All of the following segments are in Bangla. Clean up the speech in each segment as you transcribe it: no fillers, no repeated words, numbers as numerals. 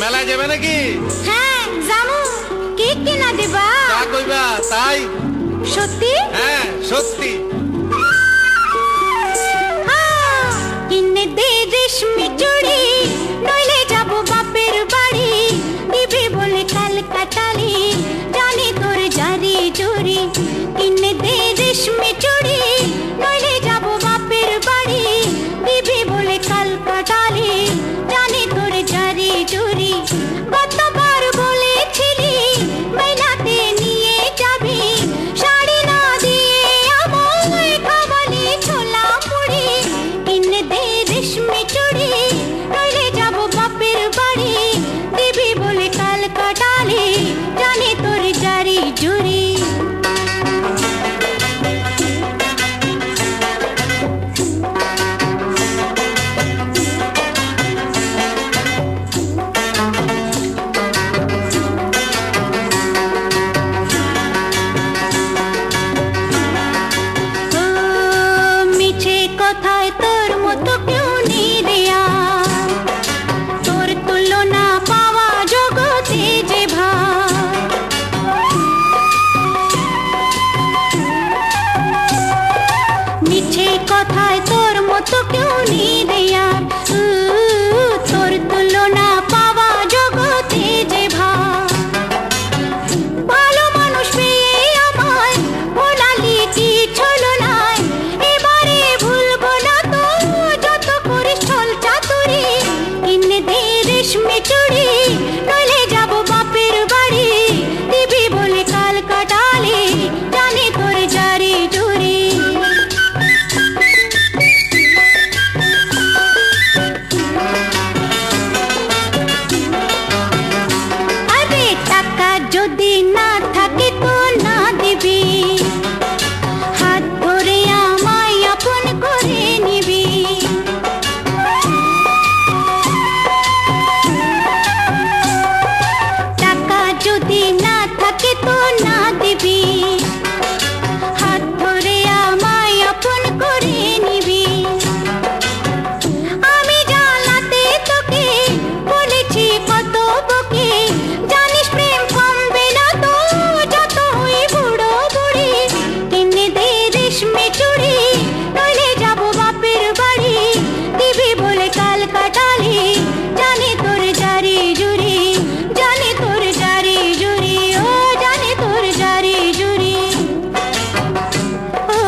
মেলায় যাবে নাকি? হ্যাঁ যামু। কি কিনা দিবা? যা কইবা তাই। সত্যি? হ্যাঁ সত্যি। কিনে দে রেশমি চুড়ি, নইলে যাব বাপের বাড়ি। দিবি বলে কাল কাটালি, জানি তোর জারি জুরি। কিনে দে রেশমি চুড়ি, নইলে যাব বাপের বাড়ি। দিবি বলে কাল কাটালি, জানি তোর জারি জুরি। কতবার বলেছিলি মেলাতে নিয়ে যাবি, শাড়ি না দিয়ে আমায় খাওয়ালি ছোলা মুড়ি। কিনে দে রেশমি চুড়ি, নইলে যাব বাপের বাড়ি। দিবি বলে কাল কাটালি, জানি তোর জারি জুরি। মিছে কথায় তোর মতো কেউ নেই রে আর, তোর তুলনা পাওয়া জগতে যে ভার। মিছে কথায় তোর মতো কেউ নেই রে আর, তোর তুলনা পাওয়া জগতে যে ভার। ভালো মানুষ পেয়ে আমায় ভোলালি কি ছলনায়, এবারে ভুলবো না তো যত করিস ছল চাতুরি। কিনে দে রেশমি চুড়ি, নইলে যাব বাপের বাড়ি। দিবি বলে কাল কাটালি, জানি তোর জারি জুরি। আরে টাকা যদি না থাকে তো না দিবি, হাত ধরে আমায় আপন করে নিবি। টাকা যদি না থাকে তো না দিবি, হাত ধরে আমায় আপন করে নিবি। আমি জানাতে তোকে বলেছি কত বকে, জানিস প্রেম কমবে না তো যত হই বুড়ো বুড়ি। কিনে দে রেশমি চুড়ি, নইলে যাব বাপের বাড়ি। দিবি বলে কাল কাটালি, জানি তোর জারি জুরি। জানি তোর জারি জুরি, ও জানি তোর জারি জুরি। ও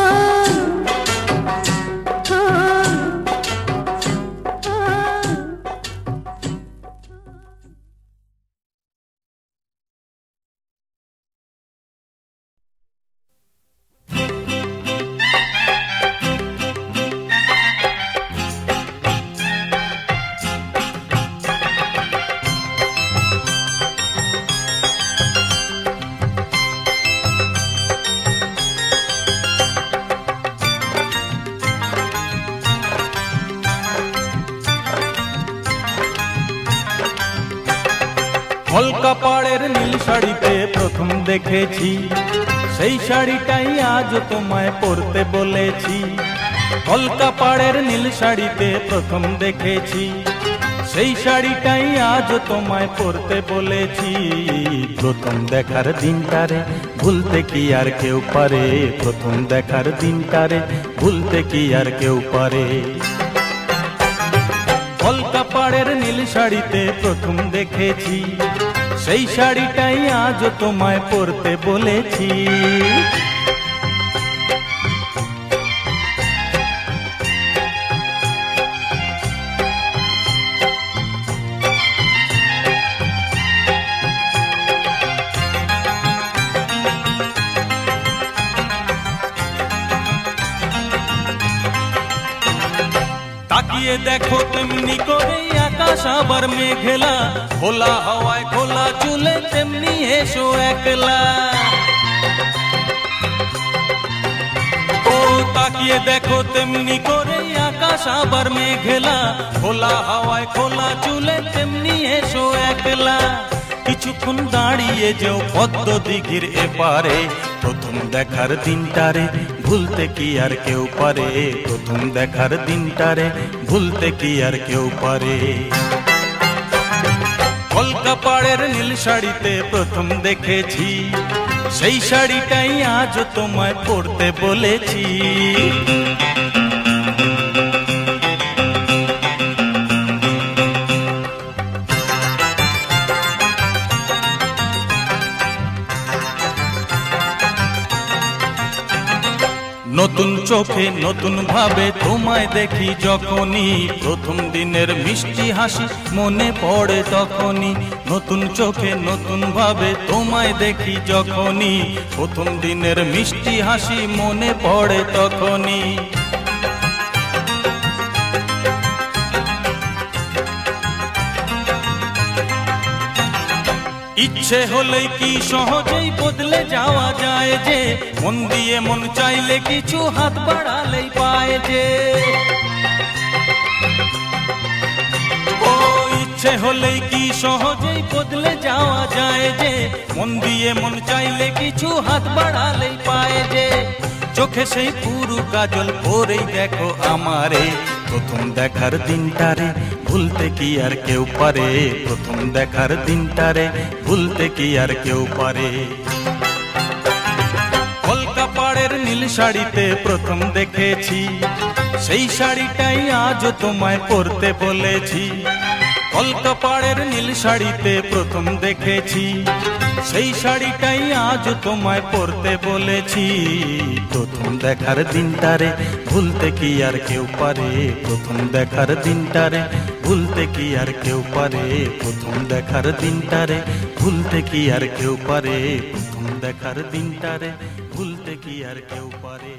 কলকা পাড়ের নীল শাড়িতে প্রথম দেখেছি, সেই শাড়িটাই আজ তোমায় পরতে বলেছি। কলকা পাড়ের নীল শাড়িতে প্রথম দেখেছি, সেই শাড়িটাই আজ তোমায় পরতে বলেছি। প্রথম দেখার দিনটারে ভুলতে কি আর কেউ পারে, প্রথম দেখার দিনটারে ভুলতে কি আর কেউ পারে। কলকা পাড়ের নীল শাড়িতে প্রথম দেখেছি, সেই শাড়িটাই আজ তোমায় পরতে বলেছি। তাকিয়ে দেখো তেমনি করে আকাশ আবার মেঘলা, খোলা হাওয়ায় খোলা চুলে তেমনি এসো একলা। ও তাকিয়ে দেখো তেমনি করে আকাশ আবার মেঘলা, খোলা হাওয়ায় খোলা চুলে তেমনি এসো একলা। কিছুক্ষণ দাঁড়িয়ে যেও পদ্ম দিঘির এপারে, প্রথম দেখার দিনটারে ভুলতে কি আর কেউ পারে, প্রথম দেখার দিনটারে ভুলতে কি আর কেউ পারে। পাড়ের নীল শাড়িতে প্রথম দেখেছি, সেই শাড়িটাই আজ তোমায় পরতে বলেছি। নতুন চোখে নতুন ভাবে তোমায় দেখি যখনই, প্রথম দিনের মিষ্টি হাসি মনে পড়ে তখনই। নতুন চোখে নতুন ভাবে তোমায় দেখি যখনই, প্রথম দিনের মিষ্টি হাসি মনে পড়ে তখনই। ইচ্ছে হলেই কি সহজেই বদলে যাওয়া যায় যে, মন দিয়ে মন চাইলে কিছু হাত বাড়ালেই পায় যে। ও ইচ্ছে হলেই কি সহজেই বদলে যাওয়া যায় যে, মন দিয়ে মন চাইলে কিছু হাত বাড়ালেই পায় যে। চোখে সেই পুরু কাজল পরেই দেখো আমারে, প্রথম দেখার দিনটারে ভুলতে কি আর কেউ পারে, প্রথম দেখার দিনটারে ভুলতে কি আর কেউ পারে। কলকা পাড়ের নীল শাড়িতে প্রথম দেখেছি, সেই শাড়িটাই আজ তোমায় পরতে বলেছি। কলকা পাড়ের নীল শাড়িতে প্রথম দেখেছি, সেই শাড়িটাই আজ তোমায় পরতে বলেছি। প্রথম দেখার দিনটারে ভুলতে কি আর কেউ পারে, প্রথম দেখার দিনটারে ভুলতে কি আর কেউ পারে, প্রথম দেখার দিনটারে ভুলতে কি আর কেউ পারে, প্রথম দেখার দিনটারে ভুলতে কি আর কেউ পারে।